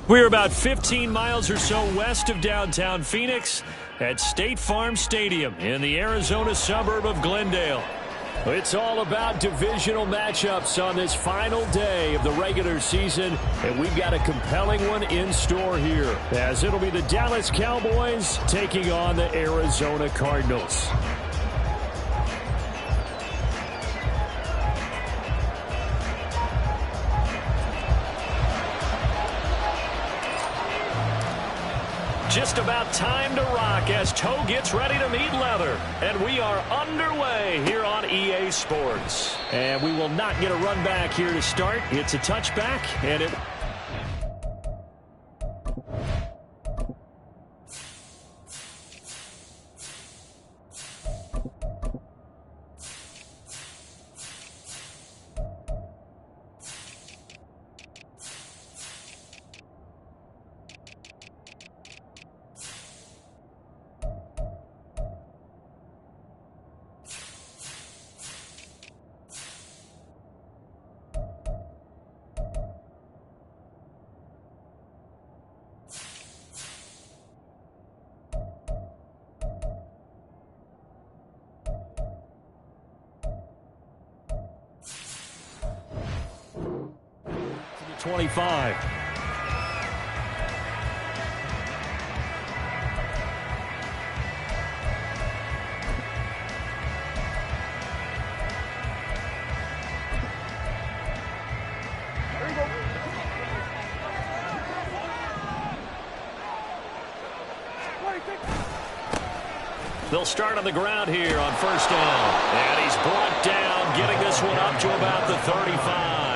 We're about 15 miles or so west of downtown Phoenix at State Farm Stadium in the Arizona suburb of Glendale. It's all about divisional matchups on this final day of the regular season, and we've got a compelling one in store here, as it'll be the Dallas Cowboys taking on the Arizona Cardinals. Just about time to rock as Toe gets ready to meet leather. And we are underway here on EA Sports. And we will not get a run back here to start. It's a touchback, and it... ...25. They'll start on the ground here on first down. And he's brought down, getting this one up to about the 35.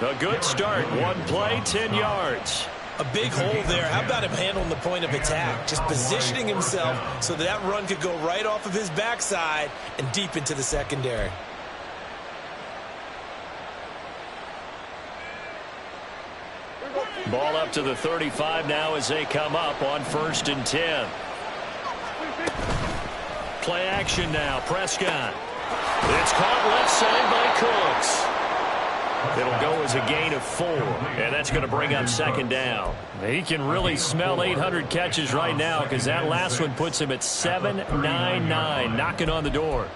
A good start. One play, 10 yards. A big hole there. How about him handling the point of attack? Just positioning himself so that run could go right off of his backside and deep into the secondary. Ball up to the 35 now as they come up on 1st and 10. Play action now. Prescott. It's caught left side by Cooks. It'll go as a gain of 4, and that's going to bring up 2nd down. He can really smell 800 catches right now because that last one puts him at 799, knocking on the door.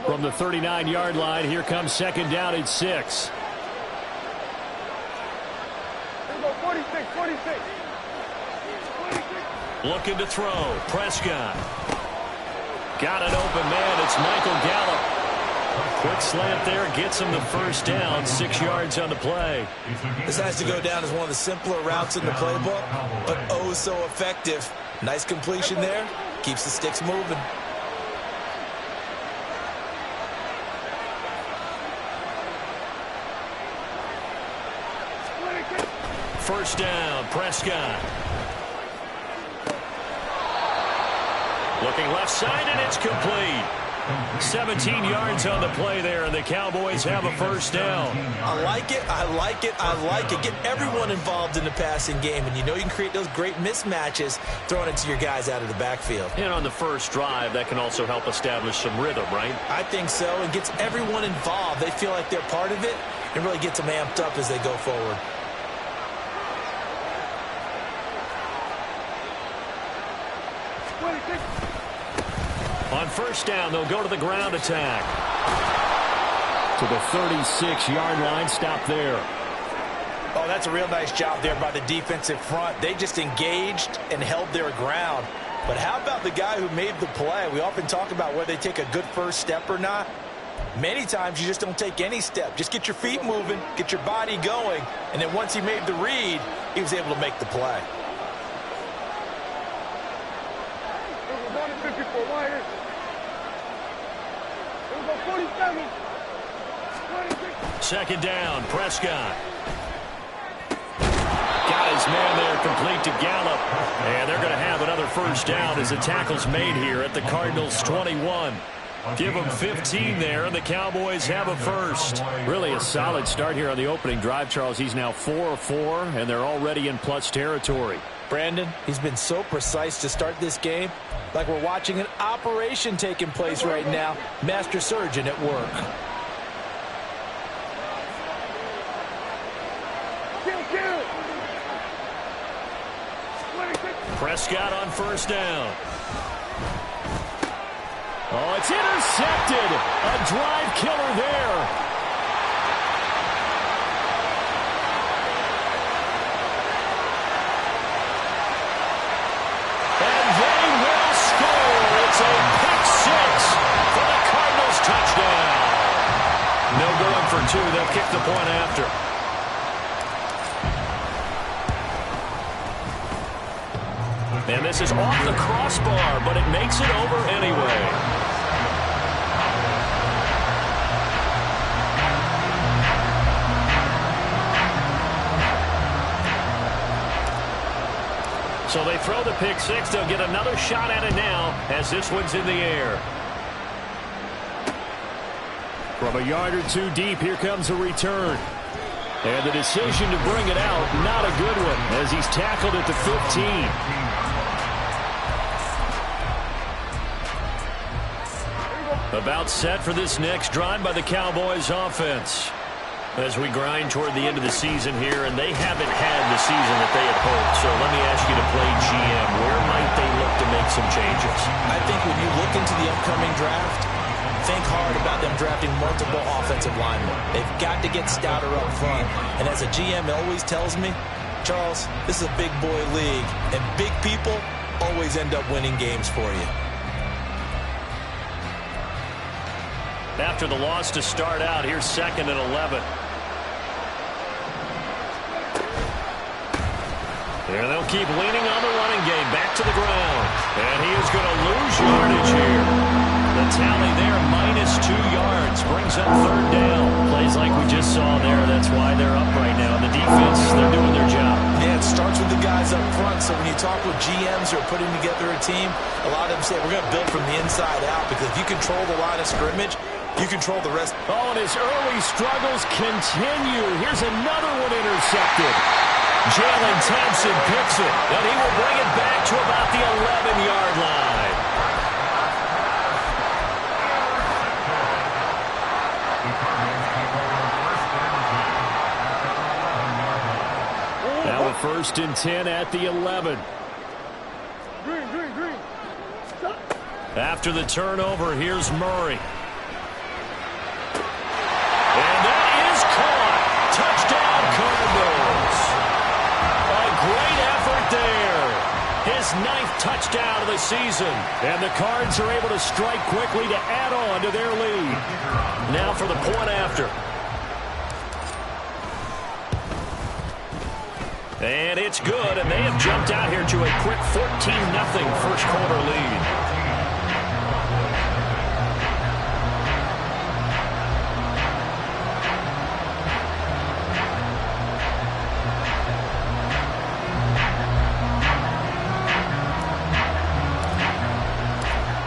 From the 39-yard line, here comes 2nd down at 6. 46. Looking to throw. Prescott. Got an open man. It's Michael Gallup. Quick slant there. Gets him the 1st down. 6 yards on the play. This has to go down as one of the simpler routes in the playbook, but oh so effective. Nice completion there. Keeps the sticks moving. First down. Prescott. Looking left side, and it's complete. 17 yards on the play there, and the Cowboys have a 1st down. I like it. Get everyone involved in the passing game, and you know you can create those great mismatches throwing it to your guys out of the backfield. And on the first drive, that can also help establish some rhythm, right? I think so, and gets everyone involved. They feel like they're part of it, and really gets them amped up as they go forward. On 1st down, they'll go to the ground attack. To the 36-yard line. Stop there. Oh, that's a real nice job there by the defensive front. They just engaged and held their ground. But how about the guy who made the play? We often talk about whether they take a good first step or not. Many times you just don't take any step. Just get your feet moving, get your body going, and then once he made the read, he was able to make the play. Second down, Prescott. Got his man there, complete to Gallup. And they're going to have another 1st down as the tackle's made here at the Cardinals' 21. Give them 15 there, and the Cowboys have a 1st. Really a solid start here on the opening drive, Charles. He's now 4 of 4, and they're already in plus territory. Brandon, he's been so precise to start this game, like we're watching an operation taking place right now. Master surgeon at work. Prescott on first down. Oh, it's intercepted. A drive killer there. And they will score. It's a pick six for the Cardinals touchdown. No going for two. They'll kick the point after. And this is off the crossbar, but it makes it over anyway. So they throw the pick six. They'll get another shot at it now as this one's in the air. From a yard or two deep, here comes a return. And the decision to bring it out, not a good one, as he's tackled at the 15. About set for this next drive by the Cowboys offense. As we grind toward the end of the season here, and they haven't had the season that they had hoped. So let me ask you to play GM. Where might they look to make some changes? I think when you look into the upcoming draft, think hard about them drafting multiple offensive linemen. They've got to get stouter up front. And as a GM always tells me, Charles, this is a big boy league, and big people always end up winning games for you. After the loss to start out, here's 2nd and 11. There they'll keep leaning on the running game. Back to the ground. And he is going to lose yardage here. The tally there, -2 yards. Brings up 3rd down. Plays like we just saw there. That's why they're up right now. The defense, they're doing their job. Yeah, it starts with the guys up front. So when you talk with GMs who are putting together a team, a lot of them say, we're going to build from the inside out. Because if you control the line of scrimmage, you control the rest. Oh, and his early struggles continue. Here's another one intercepted. Jalen Thompson picks it, and he will bring it back to about the 11-yard line. Now a 1st and 10 at the 11. After the turnover, here's Murray. And that is caught. Touchdown, Cardinals. A great effort there. His 9th touchdown of the season. And the Cards are able to strike quickly to add on to their lead. Now for the point after. And it's good, and they have jumped out here to a quick 14-0 first quarter lead.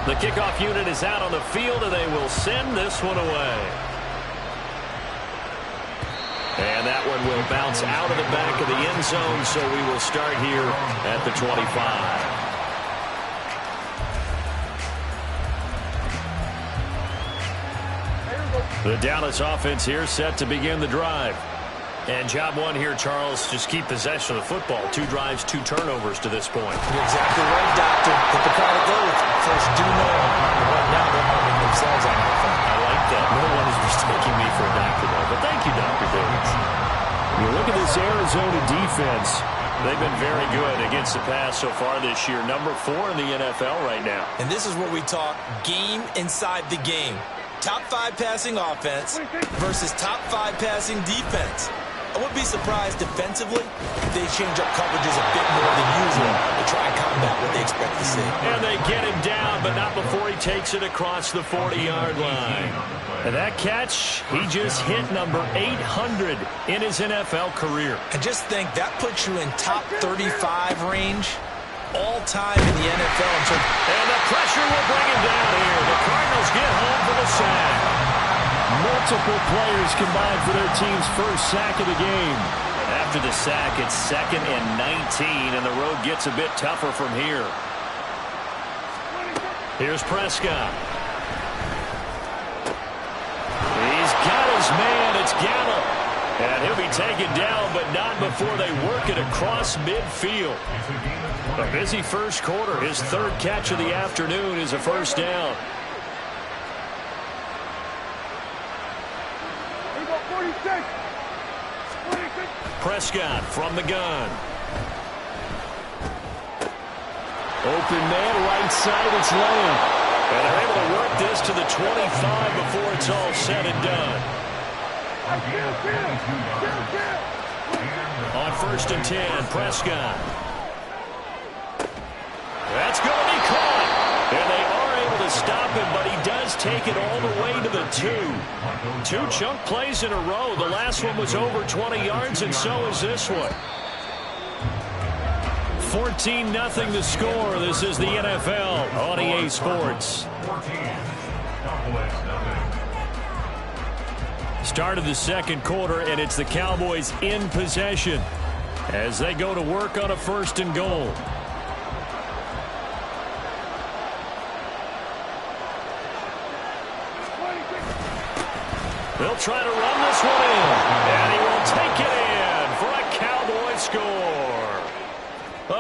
The kickoff unit is out on the field, and they will send this one away. And that one will bounce out of the back of the end zone, so we will start here at the 25. The Dallas offense here set to begin the drive. And job one here, Charles, just keep possession of the football. 2 drives, 2 turnovers to this point. You're exactly right, Doctor. Hippocratic oath. First, do no harm. Right now, they're harming themselves on offense. I like that. No one is mistaking me for a doctor, though. But thank you, Dr. Davis. You look at this Arizona defense. They've been very good against the pass so far this year. Number 4 in the NFL right now. And this is where we talk game inside the game. Top 5 passing offense versus top 5 passing defense. I wouldn't be surprised defensively if they change up coverages a bit more than usual to try and combat what they expect to see. And they get him down, but not before he takes it across the 40-yard line. And that catch, he just hit number 800 in his NFL career. And just think, that puts you in top 35 range all time in the NFL. And the pressure will bring him down here. The Cardinals get home for the sack. Multiple players combined for their team's first sack of the game. After the sack, it's 2nd and 19, and the road gets a bit tougher from here. Here's Prescott. He's got his man. It's Gallup. And he'll be taken down, but not before they work it across midfield. A busy first quarter. His 3rd catch of the afternoon is a first down. Prescott from the gun. Open man, right side, it's Lamb. And they're able to work this to the 25 before it's all said and done. On 1st and 10, Prescott. That's going to be caught. And they are able to stop him, but he does take it all the way to the 2. 2 chunk plays in a row. The last one was over 20 yards, and so is this one. 14-0 the score. This is the NFL on EA Sports. Start of the second quarter, and it's the Cowboys in possession as they go to work on a 1st and goal. They'll try to run this one in, and he will take it in for a Cowboy score.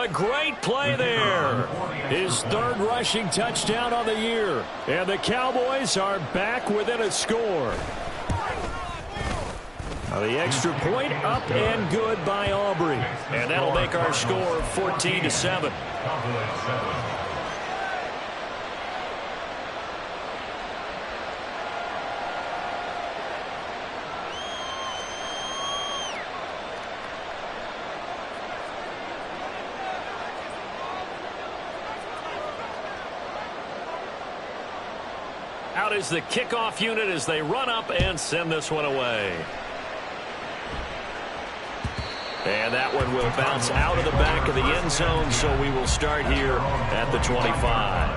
A great play there. His 3rd rushing touchdown on the year, and the Cowboys are back within a score. The extra point up and good by Aubrey, and that'll make our score 14-7. Out is the kickoff unit as they run up and send this one away. And that one will bounce out of the back of the end zone, so we will start here at the 25.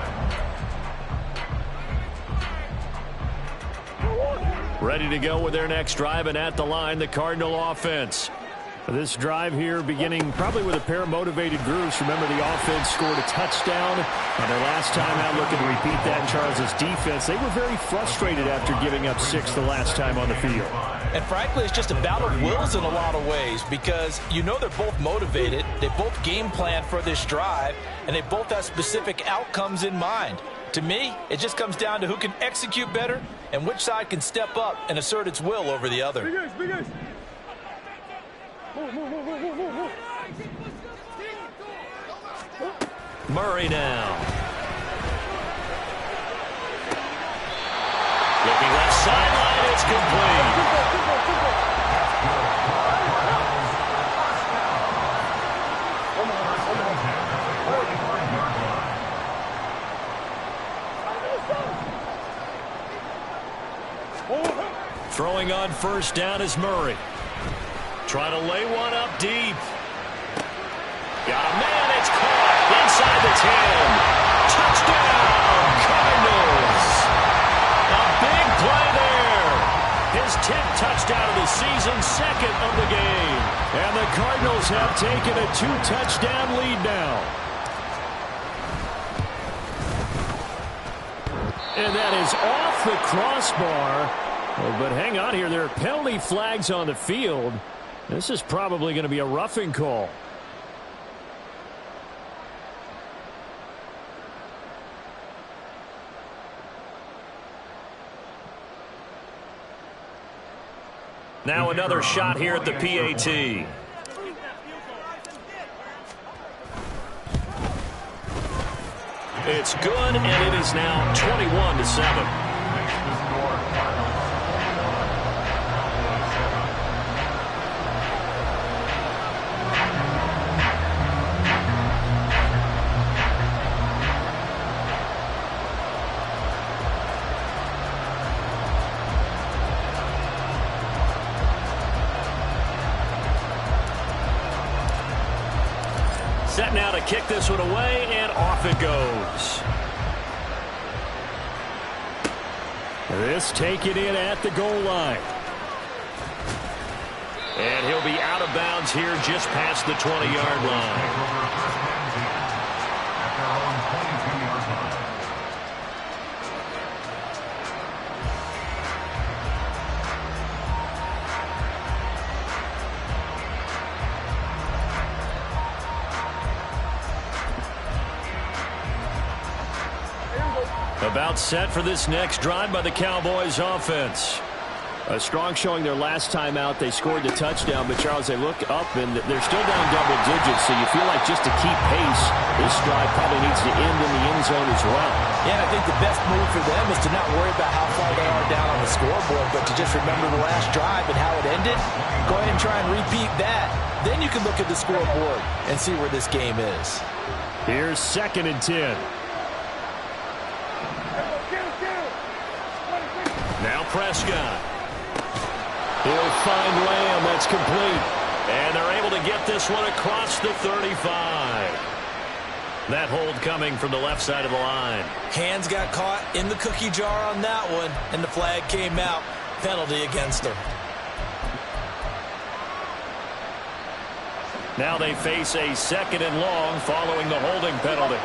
Ready to go with their next drive, and at the line, the Cardinal offense. This drive here beginning probably with a pair of motivated groups. Remember, the offense scored a touchdown on their last time out, looking to repeat that. Charles' defense, they were very frustrated after giving up 6 the last time on the field. And frankly, it's just a battle of wills in a lot of ways, because you know they're both motivated, they both game plan for this drive, and they both have specific outcomes in mind. To me, it just comes down to who can execute better and which side can step up and assert its will over the other. Murray now. Looking left sideline, it's complete. Throwing on 1st down is Murray. Trying to lay one up deep. Got a man, it's caught inside the 10. Touchdown, Cardinals. A big play there. His 10th touchdown of the season, 2nd of the game. And the Cardinals have taken a 2-touchdown lead now. And that is off the crossbar. Oh, but hang on here. There are penalty flags on the field. This is probably going to be a roughing call. Now another shot here at the PAT. It's good, and it is now 21-7. Set now to kick this one away, and off it goes. This taken in at the goal line. And he'll be out of bounds here just past the 20-yard line. About set for this next drive by the Cowboys offense. A strong showing their last time out. They scored the touchdown, but Charles, they look up and they're still down double digits, so you feel like just to keep pace, this drive probably needs to end in the end zone as well. Yeah, I think the best move for them is to not worry about how far they are down on the scoreboard, but to just remember the last drive and how it ended. Go ahead and try and repeat that. Then you can look at the scoreboard and see where this game is. Here's 2nd and 10. Now Prescott. He'll find Lamb. That's complete. And they're able to get this one across the 35. That hold coming from the left side of the line. Hands got caught in the cookie jar on that one, and the flag came out. Penalty against her. Now they face a 2nd and long following the holding penalty.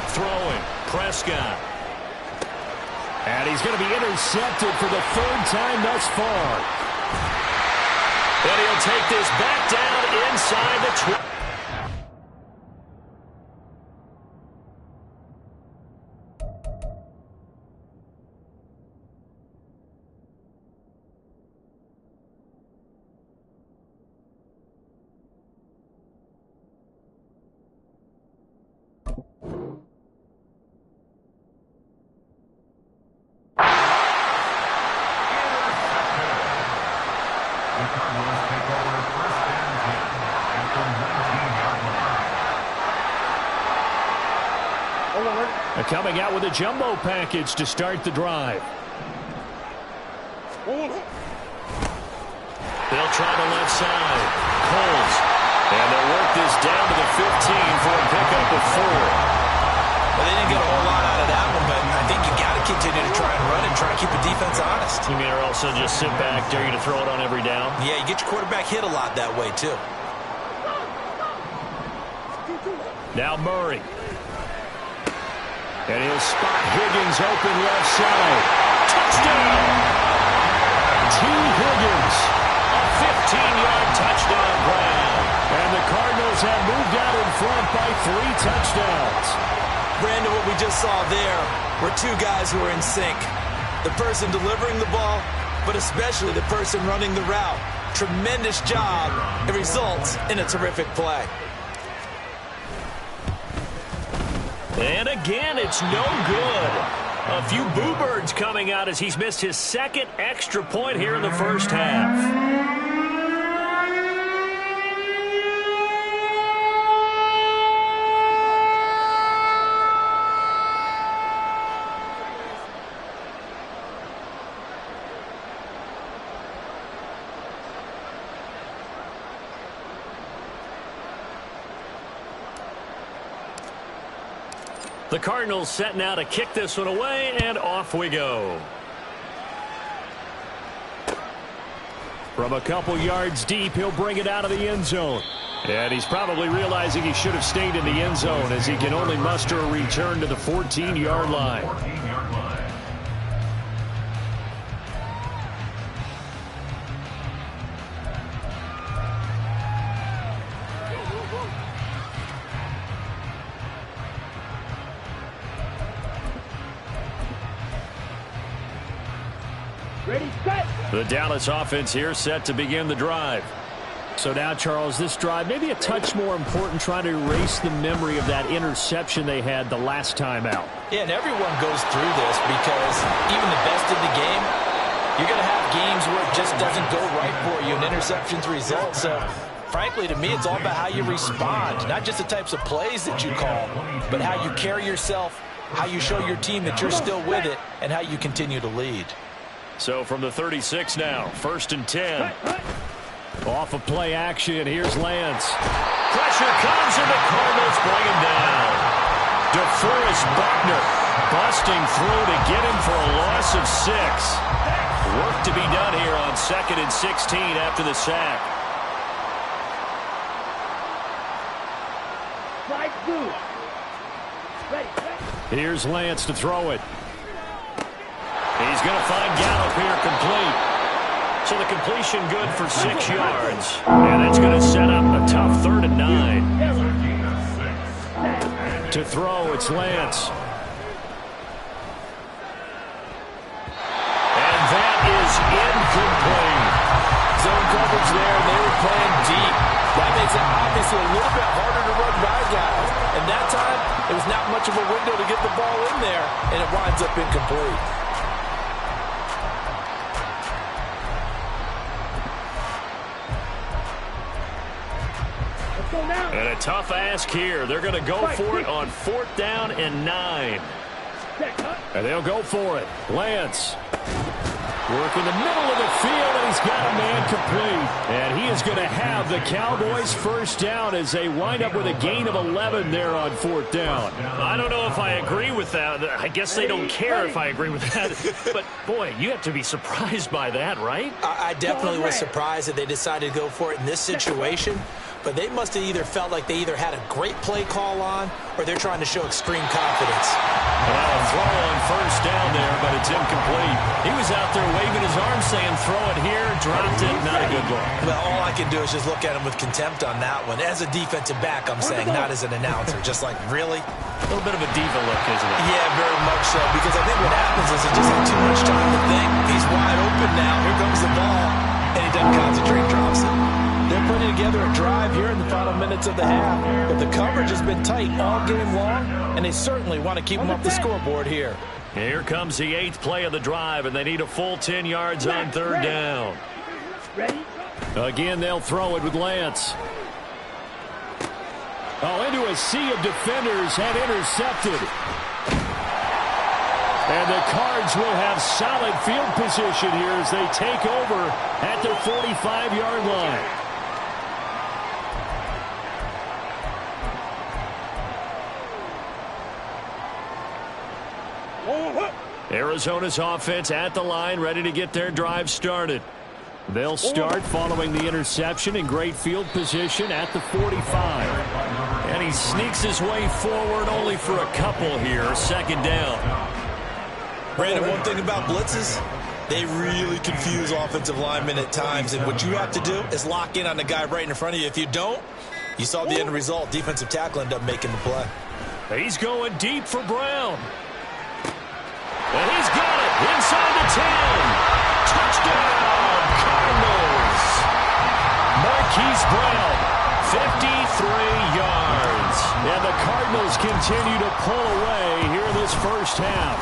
Throwing. Prescott. And he's going to be intercepted for the 3rd time thus far. And he'll take this back down inside the 20. Coming out with a jumbo package to start the drive. They'll try the left side. Coles. And they'll work this down to the 15 for a pickup of 4. Well, they didn't get a whole lot out of that one, but I think you got to continue to try and run and try and keep the defense honest. You mean, or also just sit back, dare you to throw it on every down? Yeah, you get your quarterback hit a lot that way, too. Now Murray. And he'll spot Higgins open left side. Touchdown! T. Higgins. A 15-yard touchdown grab. And the Cardinals have moved out in front by 3 touchdowns. Brandon, what we just saw there were 2 guys who are in sync. The person delivering the ball, but especially the person running the route. Tremendous job. It results in a terrific play. And again, it's no good. A few boo birds coming out as he's missed his 2nd extra point here in the first half. The Cardinals set now to kick this one away, and off we go. From a couple yards deep, he'll bring it out of the end zone. And he's probably realizing he should have stayed in the end zone as he can only muster a return to the 14-yard line. The Dallas offense here set to begin the drive. So now, Charles, this drive maybe a touch more important, trying to erase the memory of that interception they had the last time out. Yeah, and everyone goes through this because even the best in the game, you're going to have games where it just doesn't go right for you and interceptions result. So, frankly, to me, it's all about how you respond, not just the types of plays that you call, but how you carry yourself, how you show your team that you're still with it, and how you continue to lead. So from the 36 now, 1st and 10. Off of play action, here's Lance. Pressure comes, and the Cardinals bring him down. DeForest Buckner busting through to get him for a loss of 6. Work to be done here on 2nd and 16 after the sack. Here's Lance to throw it. He's going to find Gallup here complete. So the completion good for 6 yards. And that's going to set up a tough 3rd and 9. To throw, it's Lance. And that is incomplete. Zone coverage there, and they were playing deep. That makes it obviously a little bit harder to run by guys. And that time, it was not much of a window to get the ball in there, and it winds up incomplete. And a tough ask here. They're going to go for it on 4th down and 9. And they'll go for it. Lance. Work in the middle of the field, and he's got a man complete. And he is going to have the Cowboys' 1st down as they wind up with a gain of 11 there on 4th down. I don't know if I agree with that. I guess they don't care if I agree with that. But, boy, you have to be surprised by that, right? I definitely was surprised that they decided to go for it in this situation. But they must have either felt like they either had a great play call on or they're trying to show extreme confidence. Well, a throw on 1st down there, but it's incomplete. He was out there waving his arm saying, throw it here, dropped it, not a good look. Well, all I can do is just look at him with contempt on that one. As a defensive back, I'm saying, not as an announcer. Just like, really? A little bit of a diva look, isn't it? Yeah, very much so. Because I think what happens is he just had too much time to think. He's wide open now. Here comes the ball. And he doesn't concentrate, drops it. They're putting together a drive here in the final minutes of the half. But the coverage has been tight all game long, and they certainly want to keep them off the scoreboard here. Here comes the 8th play of the drive, and they need a full 10 yards on 3rd down. Again, they'll throw it with Lance. Oh, into a sea of defenders and intercepted. And the Cards will have solid field position here as they take over at their 45-yard line. Arizona's offense at the line, ready to get their drive started. They'll start following the interception in great field position at the 45. And he sneaks his way forward only for a couple here, 2nd down. Brandon, one thing about blitzes, they really confuse offensive linemen at times. And what you have to do is lock in on the guy right in front of you. If you don't, you saw the end result. Defensive tackle ended up making the play. He's going deep for Brown. And he's got it inside the 10. Touchdown, Cardinals. Marquise Brown, 53 yards. And the Cardinals continue to pull away here in this 1st half.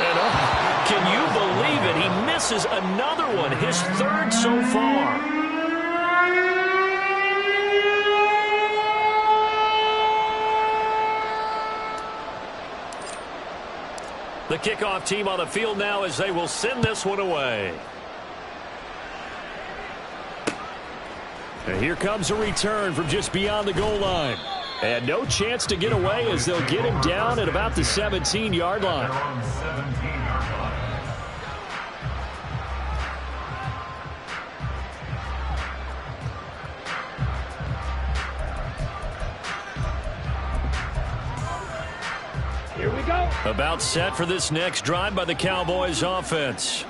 And can you believe it? He misses another one, his 3rd so far. The kickoff team on the field now as they will send this one away. And here comes a return from just beyond the goal line. And no chance to get away as they'll get him down at about the 17-yard line. Here we go. About set for this next drive by the Cowboys offense.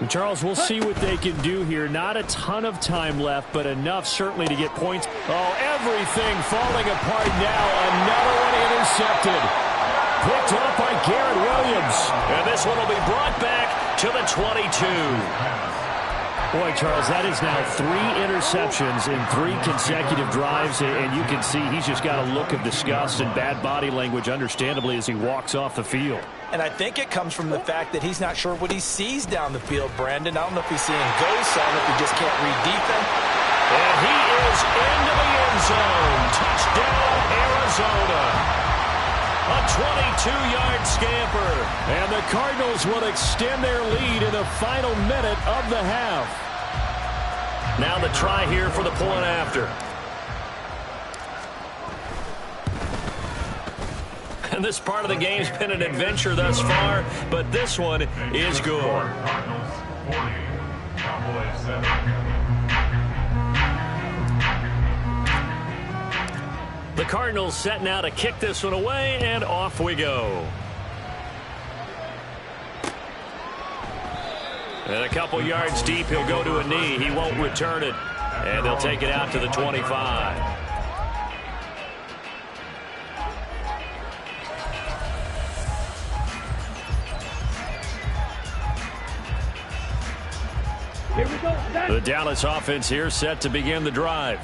And Charles, we'll see what they can do here. Not a ton of time left, but enough certainly to get points. Oh, everything falling apart now. Another one intercepted. Picked up by Garrett Williams. And this one will be brought back to the 22. Boy, Charles, that is now 3 interceptions in 3 consecutive drives, and you can see he's just got a look of disgust and bad body language, understandably, as he walks off the field. And I think it comes from the fact that he's not sure what he sees down the field, Brandon. I don't know if he's seeing ghosts. I don't know if he just can't read defense. And he is into the end zone. Touchdown, Arizona. A 22-yard scamper. And the Cardinals will extend their lead in the final minute of the half. Now the try here for the point after. And this part of the game's been an adventure thus far, but this one is good. The Cardinals set now to kick this one away, and off we go. And a couple yards deep, he'll go to a knee. He won't return it. And they'll take it out to the 25. Here we go. The Dallas offense here set to begin the drive.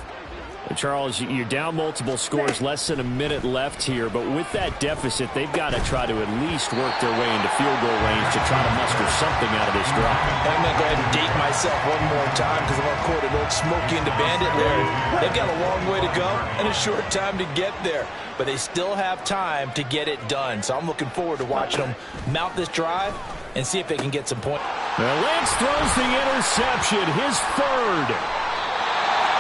Charles, you're down multiple scores, less than a minute left here, but with that deficit, they've got to try to at least work their way into field goal range to try to muster something out of this drive. I'm going to go ahead and date myself one more time because I'm going to quote an old Smokey and the Bandit lyric. They've got a long way to go and a short time to get there, but they still have time to get it done. So I'm looking forward to watching them mount this drive and see if they can get some points. Well, Lance throws the interception, his third.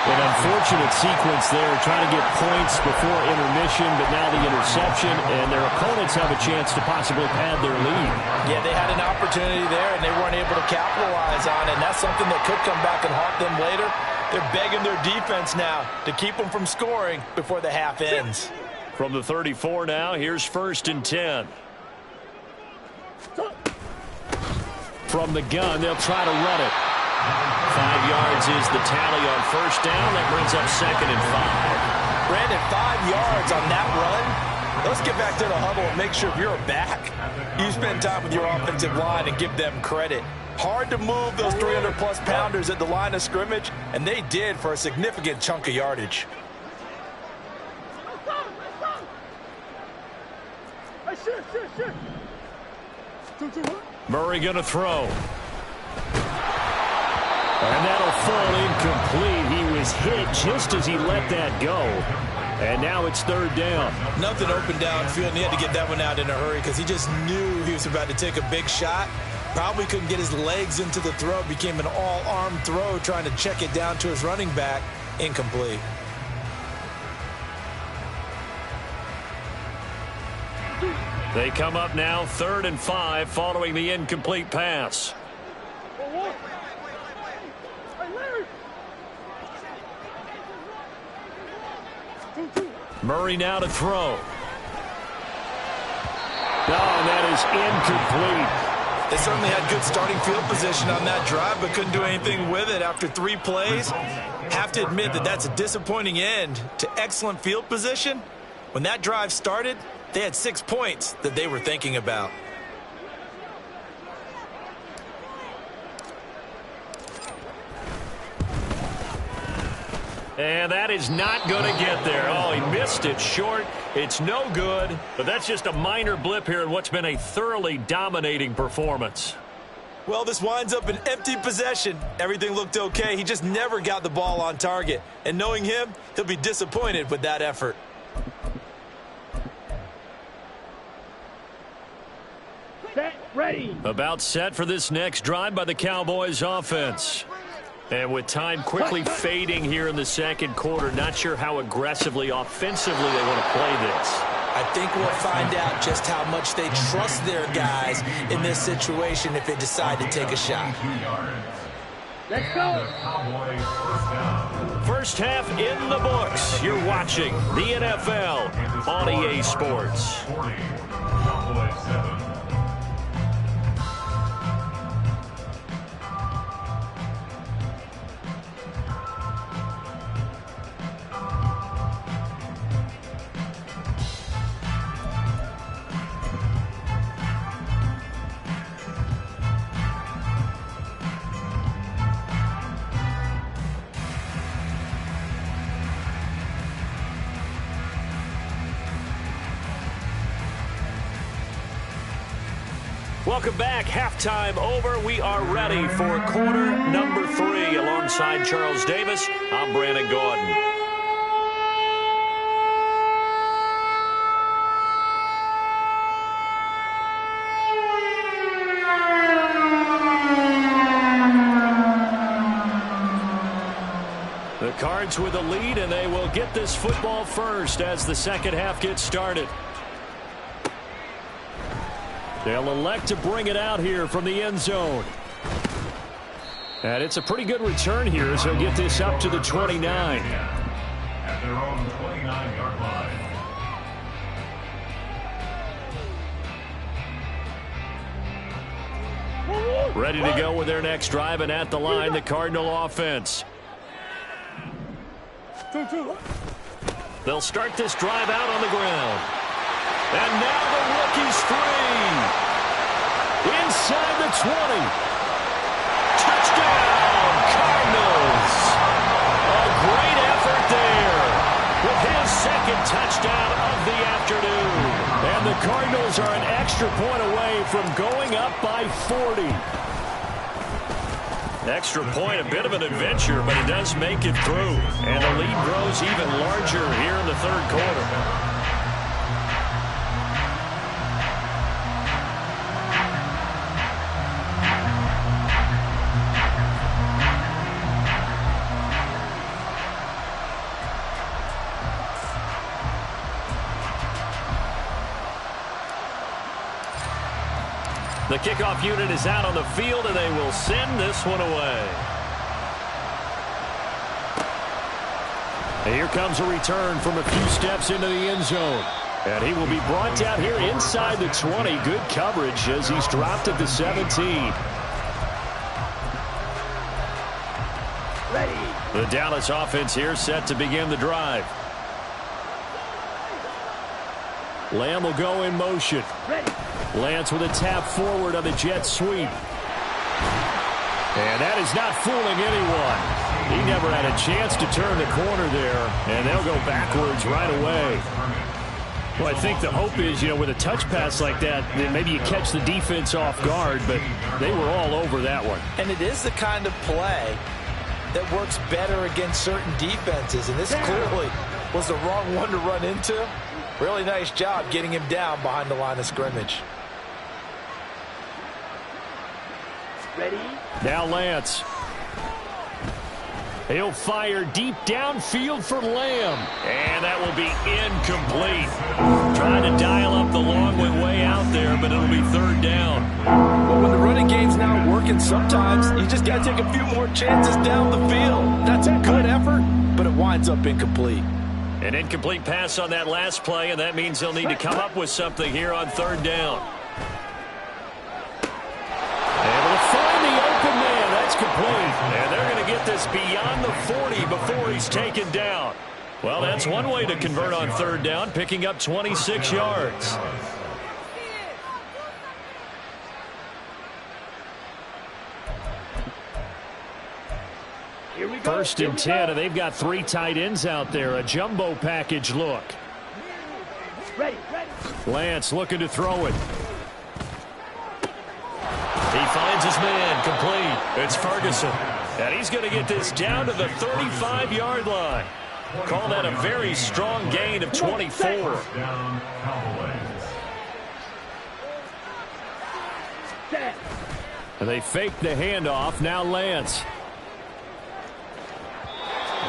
An unfortunate sequence there, trying to get points before intermission, but now the interception, and their opponents have a chance to possibly pad their lead. Yeah, they had an opportunity there, and they weren't able to capitalize on it, and that's something that could come back and haunt them later. They're begging their defense now to keep them from scoring before the half ends. From the 34 now, here's 1st and 10. From the gun, they'll try to run it. 5 yards is the tally on 1st down. That brings up 2nd and 5. Brandon, 5 yards on that run. Let's get back to the huddle and make sure if you're back, you spend time with your offensive line and give them credit. Hard to move those 300-plus pounders at the line of scrimmage, and they did for a significant chunk of yardage. Murray going to throw. And that'll fall incomplete. He was hit just as he let that go. And now it's 3rd down. Nothing open downfield, and he had to get that one out in a hurry because he just knew he was about to take a big shot. Probably couldn't get his legs into the throw. Became an all-arm throw trying to check it down to his running back. Incomplete. They come up now 3rd and 5 following the incomplete pass. Murray now to throw. No, and that is incomplete. They certainly had good starting field position on that drive, but couldn't do anything with it after 3 plays. Have to admit that that's a disappointing end to excellent field position. When that drive started, they had 6 points that they were thinking about. And that is not going to get there. Oh, he missed it short. It's no good. But that's just a minor blip here in what's been a thoroughly dominating performance. Well, this winds up an empty possession. Everything looked okay. He just never got the ball on target. And knowing him, he'll be disappointed with that effort. Set, ready. About set for this next drive by the Cowboys offense. And with time quickly fading here in the 2nd quarter, not sure how aggressively, offensively they want to play this. I think we'll find out just how much they trust their guys in this situation if they decide to take a shot. Let's go. First half in the books. You're watching the NFL on EA Sports. Welcome back. Halftime over. We are ready for quarter number 3. Alongside Charles Davis, I'm Brandon Gaudin. The Cards with a lead, and they will get this football first as the 2nd half gets started. They'll elect to bring it out here from the end zone. And it's a pretty good return here as he'll get this up to the 29. At their own 29-yard line. Ready to go with their next drive, and at the line, the Cardinal offense. They'll start this drive out on the ground. And now the rookie's free. Inside the 20. Touchdown, Cardinals. A great effort there with his second touchdown of the afternoon. And the Cardinals are an extra point away from going up by 40. Extra point, a bit of an adventure, but he does make it through. And the lead grows even larger here in the third quarter. The kickoff unit is out on the field, and they will send this one away. And here comes a return from a few steps into the end zone. And he will be brought down here inside the 20. Good coverage as he's dropped at the 17. Ready. The Dallas offense here set to begin the drive. Lamb will go in motion. Ready. Lance with a tap forward on the jet sweep. And that is not fooling anyone. He never had a chance to turn the corner there, and they'll go backwards right away. Well, I think the hope is, with a touch pass like that, then maybe you catch the defense off guard, but they were all over that one. And it is the kind of play that works better against certain defenses, and this clearly was the wrong one to run into. Really nice job getting him down behind the line of scrimmage. Ready. Now Lance. He'll fire deep downfield for Lamb. And that will be incomplete. Trying to dial up the long way out there, but it'll be third down. But when the running game's not working, sometimes you just got to take a few more chances down the field. That's a good effort, but it winds up incomplete. An incomplete pass on that last play, and that means they'll need to come up with something here on third down. Able to find the open man. That's complete. And they're going to get this beyond the 40 before he's taken down. Well, that's one way to convert on third down, picking up 26 yards. Here we go. First and 10, and they've got three tight ends out there. A jumbo package look. Ready. Ready. Lance looking to throw it. He finds his man, complete. It's Ferguson. And he's going to get this down to the 35-yard line. Call that a very strong gain of 24. Down, Cowboys. Set. And they fake the handoff. Now Lance.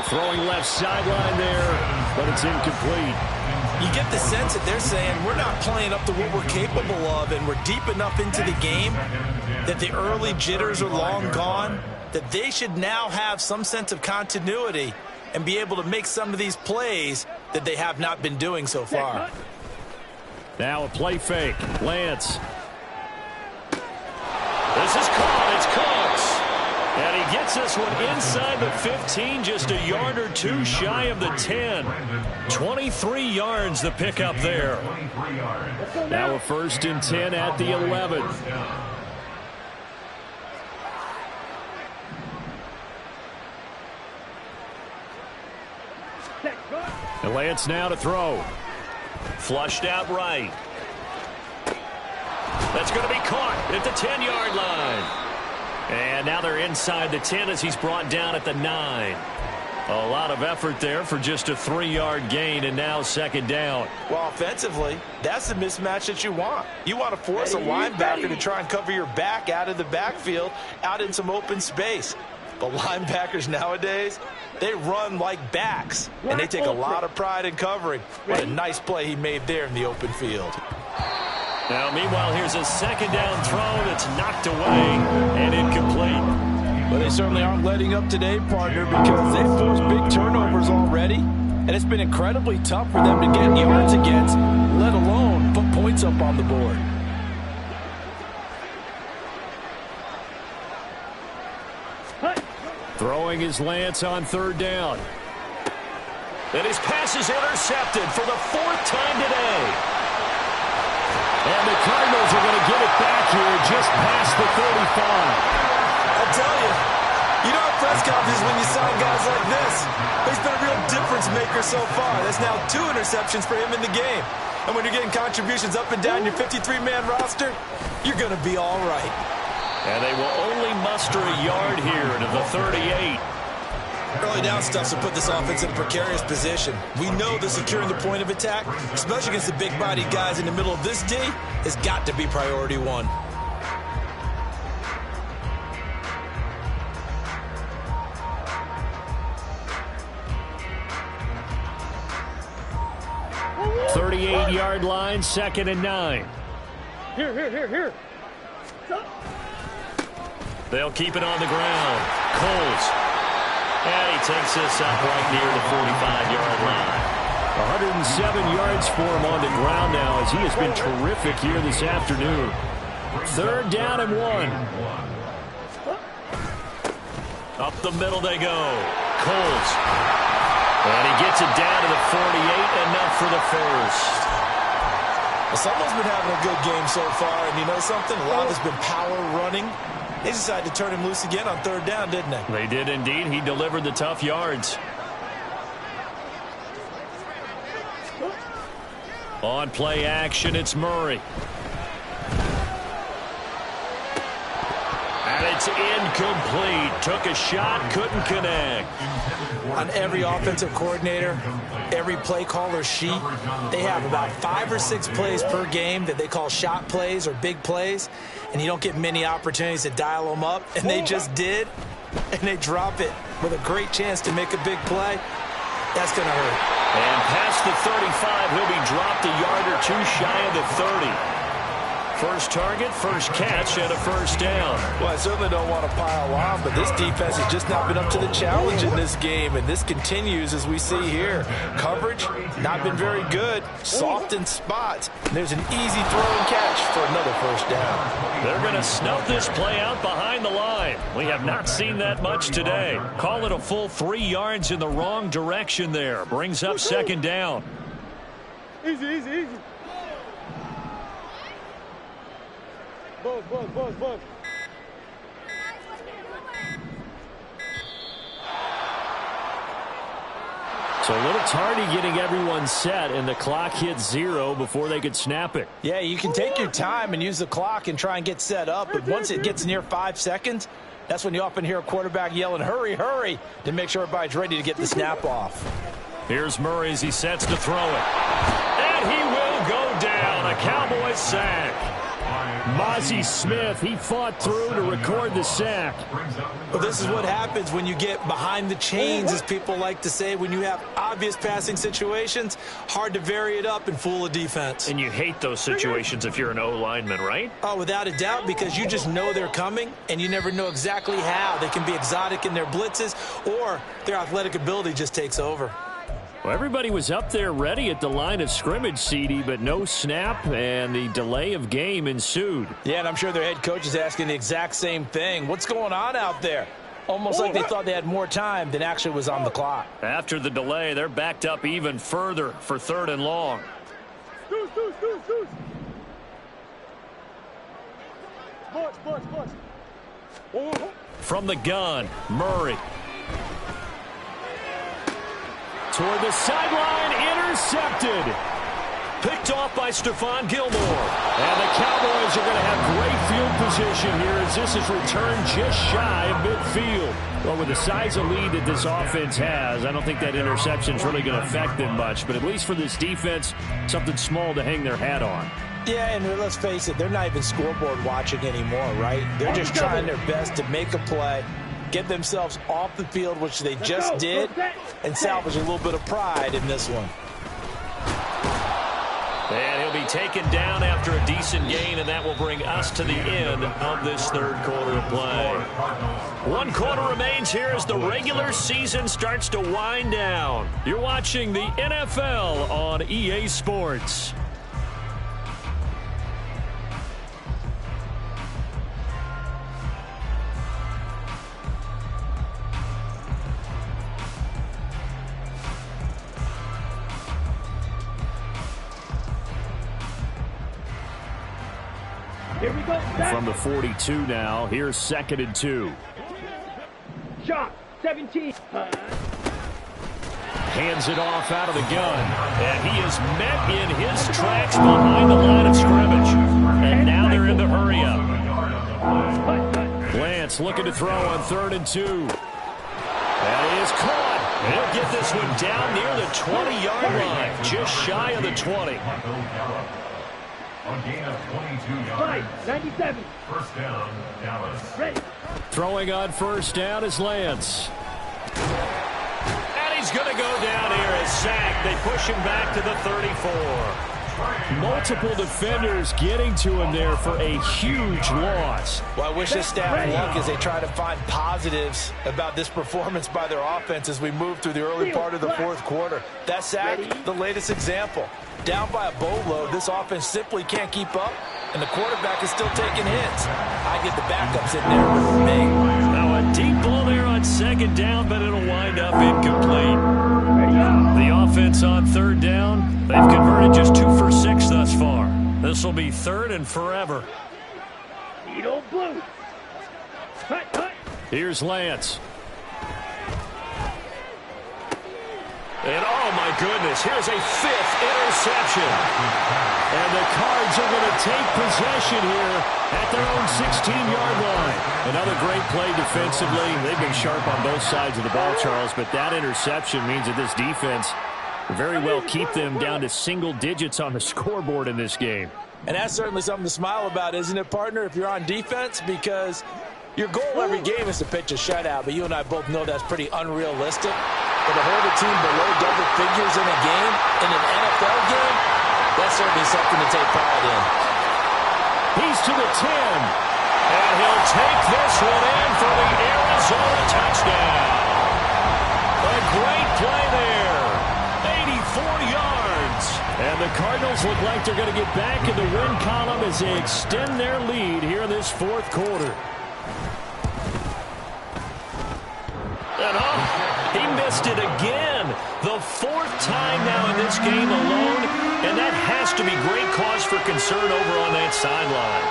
Throwing left sideline there, but it's incomplete. You get the sense that they're saying we're not playing up to what we're capable of, and we're deep enough into the game that the early jitters are long gone, that they should now have some sense of continuity and be able to make some of these plays that they have not been doing so far. Now a play fake. Lance. This is caught. It's Cooks. And he gets this one inside the 15, just a yard or two shy of the 10. 23 yards the pickup there. Now a first and 10 at the 11. And Lance now to throw. Flushed out right. That's going to be caught at the 10-yard line. And now they're inside the 10 as he's brought down at the 9. A lot of effort there for just a 3-yard gain, and now second down. Well, offensively, that's the mismatch that you want. You want to force a linebacker to try and cover your back out of the backfield, out in some open space. But linebackers nowadays, they run like backs, and they take a lot of pride in covering. What a nice play he made there in the open field. Now, meanwhile, here's a second down throw that's knocked away and incomplete. But they certainly aren't letting up today, partner, because they've forced big turnovers already. And it's been incredibly tough for them to get yards against, let alone put points up on the board. Throwing his Lance on third down. And his pass is intercepted for the 4th time today. And the Cardinals are going to get it back here just past the 35. I tell you, you don't have press conferences when you sign guys like this. He's been a real difference maker so far. That's now 2 interceptions for him in the game. And when you're getting contributions up and down your 53-man roster, you're going to be all right. And they will only muster a yard here to the 38. Early down stuff to put this offense in a precarious position. We know that securing the point of attack, especially against the big-bodied guys in the middle of this D, has got to be priority 1. Yard line, 2nd and 9. Here. They'll keep it on the ground. Coles. And he takes this up right near the 45-yard line. 107 yards for him on the ground now as he has been terrific here this afternoon. 3rd down and 1. Up the middle they go. Coles. And he gets it down to the 48, enough for the first. Well, someone's been having a good game so far, and you know something? A lot has been power running. They decided to turn him loose again on 3rd down, didn't they? They did indeed. He delivered the tough yards. On play action, it's Murray. And it's incomplete. Took a shot, couldn't connect. On every offensive coordinator, every play caller sheet, they have about 5 or 6 plays per game that they call shot plays or big plays, and you don't get many opportunities to dial them up, and they just did, and they drop it with a great chance to make a big play. That's going to hurt. And past the 35, he'll be dropped a yard or 2 shy of the 30. First target, first catch, and a first down. Well, I certainly don't want to pile on, but this defense has just not been up to the challenge in this game, and this continues as we see here. Coverage, not been very good. Soft in spots. There's an easy throw and catch for another first down. They're going to snuff this play out behind the line. We have not seen that much today. Call it a full 3 yards in the wrong direction there. Brings up 2nd down. Easy. Buzz. So a little tardy getting everyone set, and the clock hits 0 before they could snap it. Yeah, you can take your time and use the clock and try and get set up, but once it gets near 5 seconds, that's when you often hear a quarterback yelling, hurry, to make sure everybody's ready to get the snap off. Here's Murray as he sets to throw it. And he will go down. A Cowboys sack. Mozzie Smith, he fought through to record the sack. Well, this is what happens when you get behind the chains, as people like to say. When you have obvious passing situations, hard to vary it up and fool a defense. And you hate those situations if you're an O-lineman, right? Oh, without a doubt, because you just know they're coming, and you never know exactly how. They can be exotic in their blitzes, or their athletic ability just takes over. Well, everybody was up there ready at the line of scrimmage, CD, but no snap, and the delay of game ensued. Yeah, and I'm sure their head coach is asking the exact same thing. What's going on out there? Almost like they thought they had more time than actually was on the clock. After the delay, they're backed up even further for 3rd and long. From the gun, Murray. Toward the sideline, intercepted. Picked off by Stephon Gilmore. And the Cowboys are going to have great field position here as this is returned just shy of midfield. Well, with the size of lead that this offense has, I don't think that interception is really going to affect them much. But at least for this defense, something small to hang their hat on. Yeah, and let's face it, they're not even scoreboard watching anymore, right? They're just trying their best to make a play, get themselves off the field, which they just did, and salvage a little bit of pride in this one. And he'll be taken down after a decent gain, and that will bring us to the end of this third quarter of play. 1 quarter remains here as the regular season starts to wind down. You're watching the NFL on EA Sports. Here we go. From the 42 now, here's 2nd and 2. Shot. 17. Hands it off out of the gun. And he is met in his tracks behind the line of scrimmage. And now they're in the hurry-up. Lance looking to throw on 3rd and 2. That is caught. He'll get this one down near the 20-yard line. Just shy of the 20. A gain of 22 yards. 97. First down, Dallas. Ready. Throwing on 1st down is Lance. And he's going to go down here as sacked. They push him back to the 34. Multiple defenders getting to him there for a huge loss. Well, I wish this staff luck as they try to find positives about this performance by their offense as we move through the early part of the 4th quarter. That sack, the latest example. Down by a boatload, this offense simply can't keep up, and the quarterback is still taking hits. I get the backups in there with me. Now a deep ball there on 2nd down, but it'll wind up incomplete. The offense on 3rd down, they've converted just 2 for 6 thus far. This will be 3rd and forever. Needle blue. Hut. Here's Lance. And oh my goodness, here's a 5th interception. And the Cards are going to take possession here at their own 16-yard line. Another great play defensively. They've been sharp on both sides of the ball, Charles, but that interception means that this defense very well keep them down to single digits on the scoreboard in this game. And that's certainly something to smile about, isn't it, partner, if you're on defense? Because your goal every game is to pitch a shutout, but you and I both know that's pretty unrealistic. But to hold a team below double figures in a game, in an NFL game, that's certainly something to take pride in. He's to the 10. And he'll take this one in for the Arizona touchdown. A great play there. 84 yards. And the Cardinals look like they're going to get back in the win column as they extend their lead here in this 4th quarter. And he missed it again. The 4th time now in this game alone, and that has to be great cause for concern over on that sideline.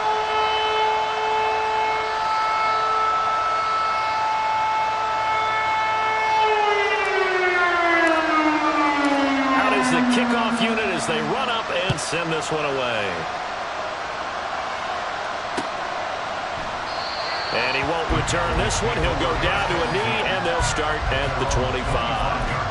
Out is the kickoff unit as they run up and send this one away. And he won't return this one. He'll go down to a knee, and they'll start at the 25.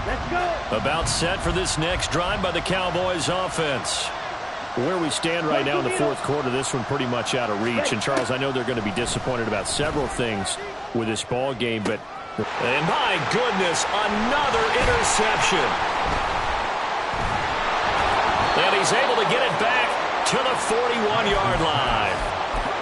Let's go. About set for this next drive by the Cowboys offense. Where we stand right now in the 4th quarter, this one pretty much out of reach. And, Charles, I know they're going to be disappointed about several things with this ball game, but and my goodness, another interception. And he's able to get it back to the 41-yard line.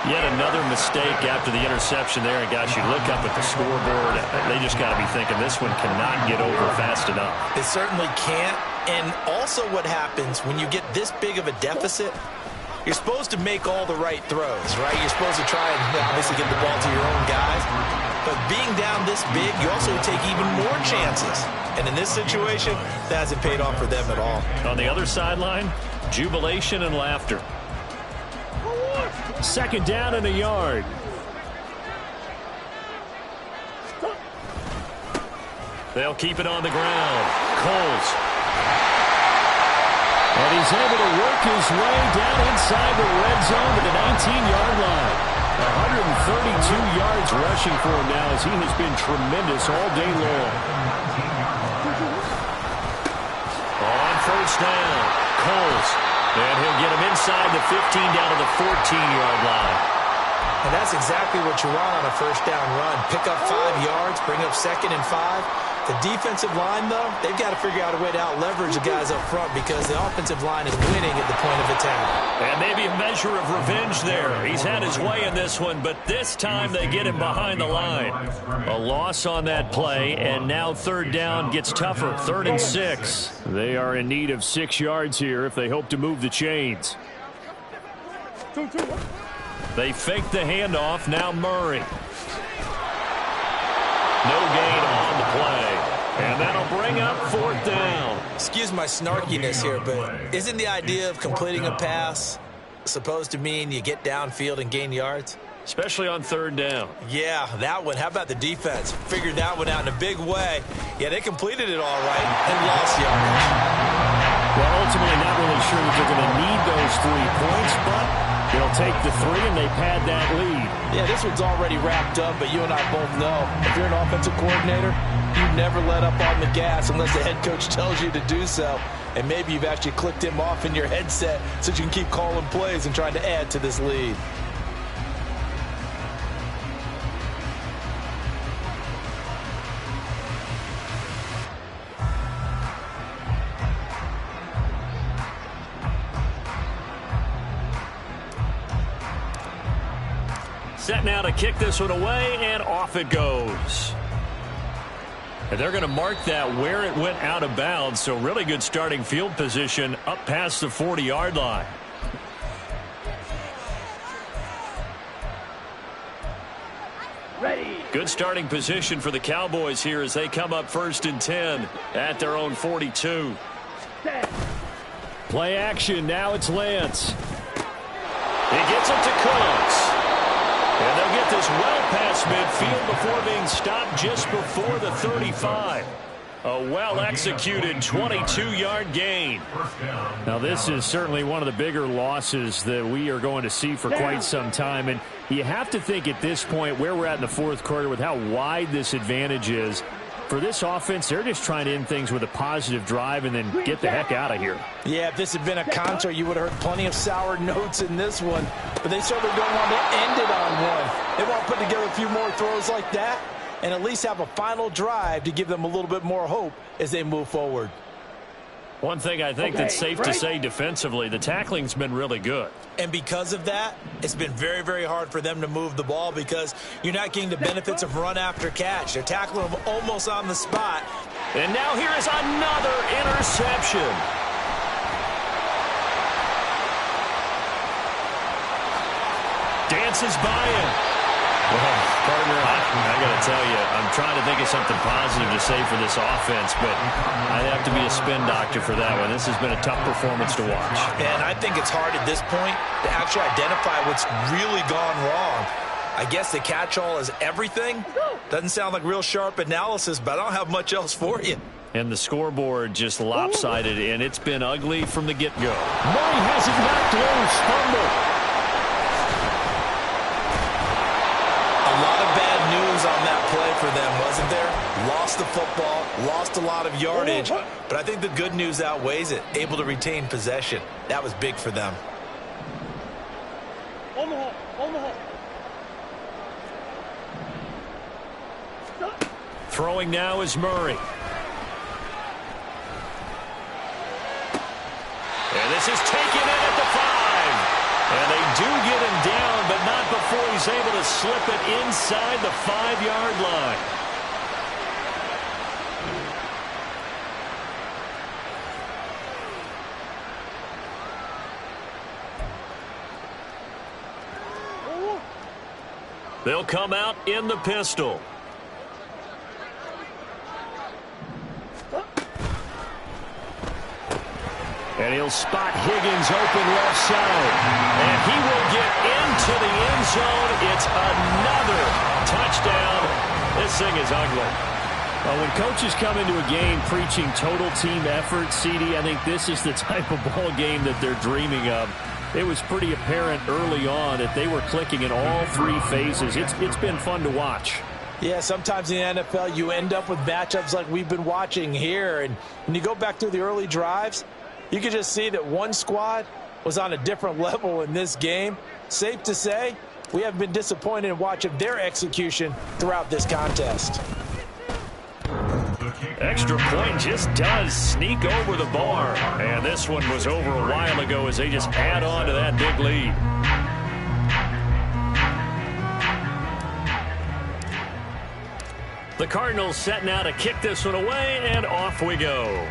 Yet another mistake after the interception there. And, gosh, you look up at the scoreboard, they just got to be thinking this one cannot get over fast enough. It certainly can't. And also what happens when you get this big of a deficit, you're supposed to make all the right throws, right? You're supposed to try and obviously get the ball to your own guys. But being down this big, you also take even more chances. And in this situation, that hasn't paid off for them at all. On the other sideline, jubilation and laughter. 2nd down and a yard. They'll keep it on the ground. Coles. And he's able to work his way down inside the red zone to the 19-yard line. 132 yards rushing for him now as he has been tremendous all day long. On 1st down, Coles. And he'll get him inside the 15 down to the 14-yard line. And that's exactly what you want on a first down run. Pick up 5 yards, bring up 2nd and 5. The defensive line, though, they've got to figure out a way to out-leverage the guys up front because the offensive line is winning at the point of attack. And maybe a measure of revenge there. He's had his way in this one, but this time they get him behind the line. A loss on that play, and now 3rd down gets tougher. 3rd and 6. They are in need of 6 yards here if they hope to move the chains. They fake the handoff. Now Murray. No gain on the play. And that'll bring up 4th down. Excuse my snarkiness here, but isn't the idea of completing a pass supposed to mean you get downfield and gain yards? Especially on 3rd down. Yeah, that one. How about the defense? Figured that one out in a big way. Yeah, they completed it all right and lost yardage. Well, ultimately not really sure that they're going to need those 3 points, but they'll take the 3 and they pad that lead. Yeah, this one's already wrapped up, but you and I both know if you're an offensive coordinator, you never let up on the gas unless the head coach tells you to do so. And maybe you've actually clicked him off in your headset so you can keep calling plays and trying to add to this lead. Set now to kick this one away, and off it goes. And they're going to mark that where it went out of bounds, so really good starting field position up past the 40-yard line. Ready. Good starting position for the Cowboys here as they come up 1st and 10 at their own 42. Set. Play action. Now it's Lance. He gets it to Cooks. And they'll get this well past midfield before being stopped just before the 35. A well-executed 22-yard gain. Now, this is certainly one of the bigger losses that we are going to see for quite some time. And you have to think at this point where we're at in the 4th quarter with how wide this advantage is. For this offense, they're just trying to end things with a positive drive and then get the heck out of here. Yeah, if this had been a concert, you would have heard plenty of sour notes in this one. But they certainly don't want to end it on one. They want to put together a few more throws like that and at least have a final drive to give them a little bit more hope as they move forward. One thing I think that's safe to say defensively, the tackling's been really good. And because of that, it's been very, very hard for them to move the ball because you're not getting the benefits of run after catch. They're tackling them almost on the spot. And now here is another interception. Dances by him. Well, partner, I got to tell you, I'm trying to think of something positive to say for this offense, but I'd have to be a spin doctor for that one. This has been a tough performance to watch. And I think it's hard at this point to actually identify what's really gone wrong. I guess the catch-all is everything. Doesn't sound like real sharp analysis, but I don't have much else for you. And the scoreboard just lopsided, and it's been ugly from the get-go. Murray has it knocked loose. Fumble. On that play for them, wasn't there? Lost the football, lost a lot of yardage, but I think the good news outweighs it. Able to retain possession. That was big for them. Omaha. Throwing now is Murray. And this is taken in at the 5. And they do get him down, but not before he's able to slip it inside the 5-yard line. They'll come out in the pistol. And he'll spot Higgins open left side. And he will get into the end zone. It's another touchdown. This thing is ugly. Well, when coaches come into a game preaching total team effort, CD, I think this is the type of ball game that they're dreaming of. It was pretty apparent early on that they were clicking in all 3 phases. It's been fun to watch. Yeah, sometimes in the NFL you end up with matchups like we've been watching here. And when you go back through the early drives, you can just see that one squad was on a different level in this game. Safe to say, we have been disappointed in watching their execution throughout this contest. Extra point just does sneak over the bar. And this one was over a while ago as they just add on to that big lead. The Cardinals set now to kick this one away, and off we go.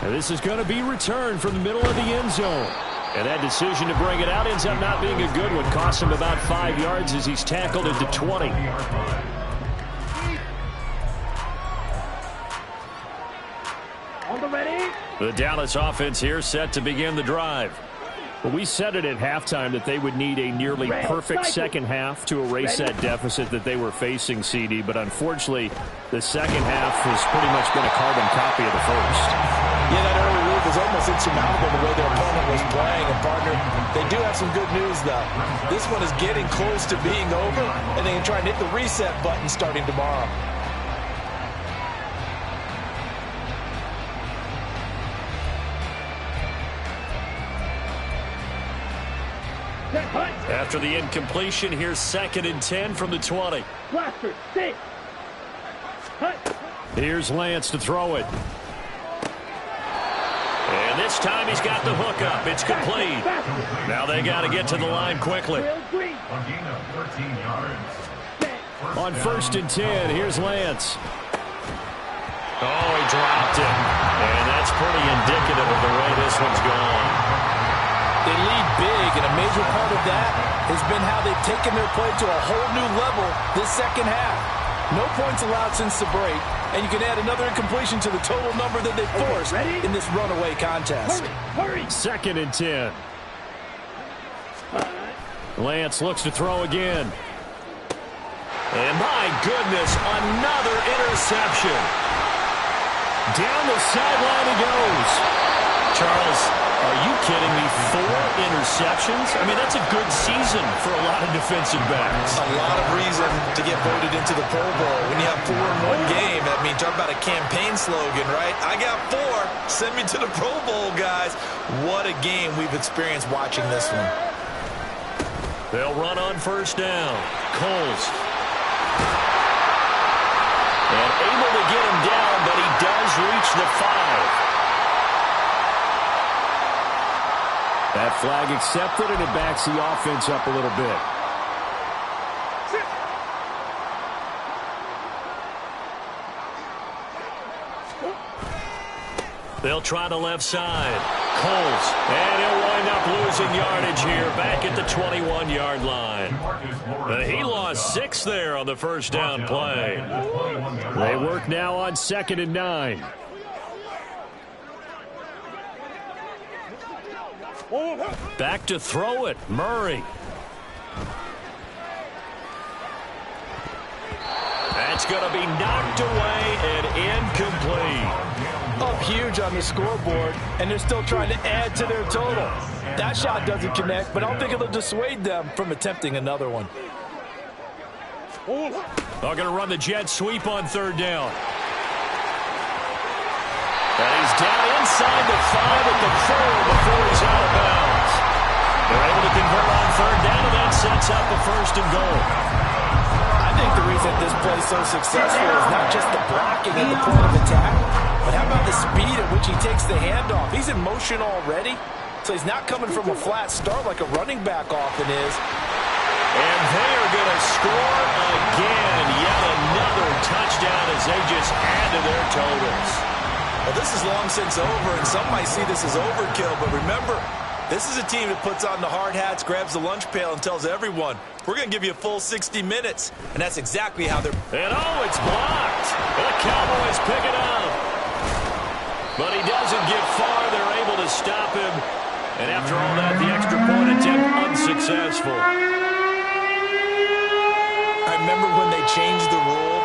And this is going to be returned from the middle of the end zone. And that decision to bring it out ends up not being a good one. Cost him about 5 yards as he's tackled at the 20. On the ready. The Dallas offense here set to begin the drive. Well, we said it at halftime that they would need a nearly perfect second half to erase that deficit that they were facing, CD. But unfortunately, the second half has pretty much been a carbon copy of the first. Yeah, that early lead was almost insurmountable the way their opponent was playing. And, partner, they do have some good news, though. This one is getting close to being over, and they can try and hit the reset button starting tomorrow. After the incompletion, here's 2nd and 10 from the 20. Blaster, stay. Here's Lance to throw it. And this time he's got the hook up. It's complete. Now they got to get to the line quickly. On 1st and 10, here's Lance. Oh, he dropped it. And that's pretty indicative of the way this one's gone. They lead big, and a major part of that has been how they've taken their play to a whole new level this second half. No points allowed since the break, and you can add another incompletion to the total number that they forced in this runaway contest. Hurry. 2nd and 10. Lance looks to throw again. And my goodness, another interception. Down the sideline he goes. Charles, are you kidding me? 4 interceptions? I mean, that's a good season for a lot of defensive backs. A lot of reason to get voted into the Pro Bowl. When you have 4 in one game, I mean, talk about a campaign slogan, right? I got 4. Send me to the Pro Bowl, guys. What a game we've experienced watching this one. They'll run on 1st down. Coles. And able to get him down, but he does reach the 5. That flag accepted, and it backs the offense up a little bit. They'll try the left side. Coles. And he'll wind up losing yardage here back at the 21-yard line. He lost 6 there on the 1st down play. They work now on 2nd and 9. Back to throw it. Murray. That's going to be knocked away and incomplete. Up huge on the scoreboard, and they're still trying to add to their total. That shot doesn't connect, but I don't think it'll dissuade them from attempting another one. They're going to run the jet sweep on 3rd down. And he's down inside the 5 at the 4 before he's out of bounds. They're able to convert on 3rd down, and that sets up a 1st and goal. I think the reason this play is so successful is not just the blocking at the point of attack, but how about the speed at which he takes the handoff? He's in motion already, so he's not coming from a flat start like a running back often is. And they are going to score again. Yet another touchdown as they just add to their totals. Well, this is long since over, and some might see this as overkill, but remember, this is a team that puts on the hard hats, grabs the lunch pail, and tells everyone, we're going to give you a full 60 minutes, and that's exactly how they're... And oh, it's blocked. The Cowboys pick it up. But he doesn't get far. They're able to stop him. And after all that, the extra point attempt unsuccessful. I remember when they changed the rule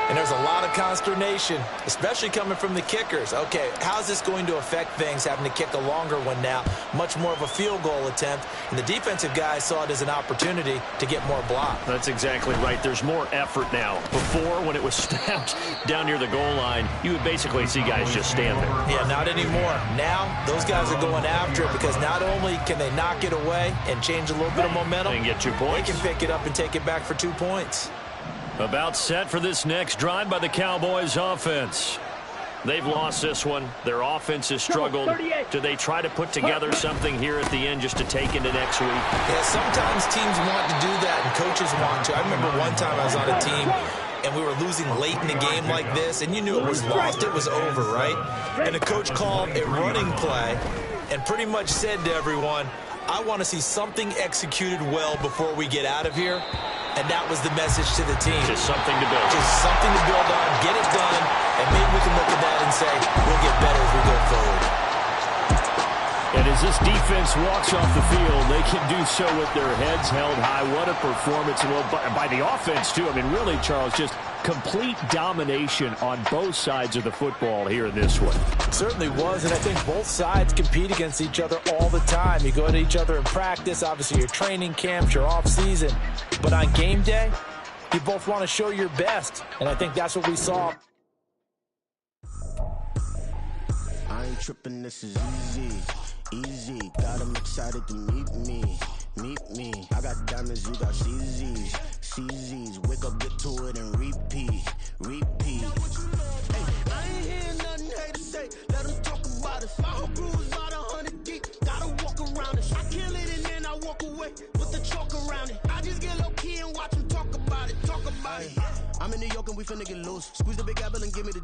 And there's a lot of consternation, especially coming from the kickers. Okay, how's this going to affect things, having to kick a longer one now, much more of a field goal attempt, and the defensive guys saw it as an opportunity to get more block. That's exactly right. There's more effort now. Before, when it was snapped down near the goal line, you would basically see guys just stand there. Yeah, not anymore. Now, those guys are going after it because not only can they knock it away and change a little bit of momentum, and get 2 points. they can pick it up and take it back for 2 points. About set for this next drive by the Cowboys offense. They've lost this one. Their offense has struggled. Do they try to put together something here at the end just to take into next week? Yeah, sometimes teams want to do that and coaches want to. I remember one time I was on a team and we were losing late in the game like this, and you knew it was lost. It was over, right? And the coach called a running play and pretty much said to everyone, I want to see something executed well before we get out of here. And that was the message to the team. Just something to build. Just something to build on, get it done, and maybe we can look at that and say, we'll get better as we go forward. And as this defense walks off the field, they can do so with their heads held high. What a performance. Well, by the offense, too. I mean, really, Charles, just complete domination on both sides of the football here in this one. Certainly was, and I think both sides compete against each other all the time. You go at each other in practice, obviously your training camps, your off season, but on game day, you both want to show your best, and I think that's what we saw. I ain't tripping, this is easy, got them excited to meet me. I got diamonds, you got CZs, wake up, get to it, and repeat. Hey, I ain't hearing nothing hate to say, let them talk about it. My whole crew is about 100 deep, gotta walk around it. I kill it and then I walk away with the chalk around it. I just get low key and watch them talk about it. I'm in New York and we finna get loose. Squeeze the big apple and give me the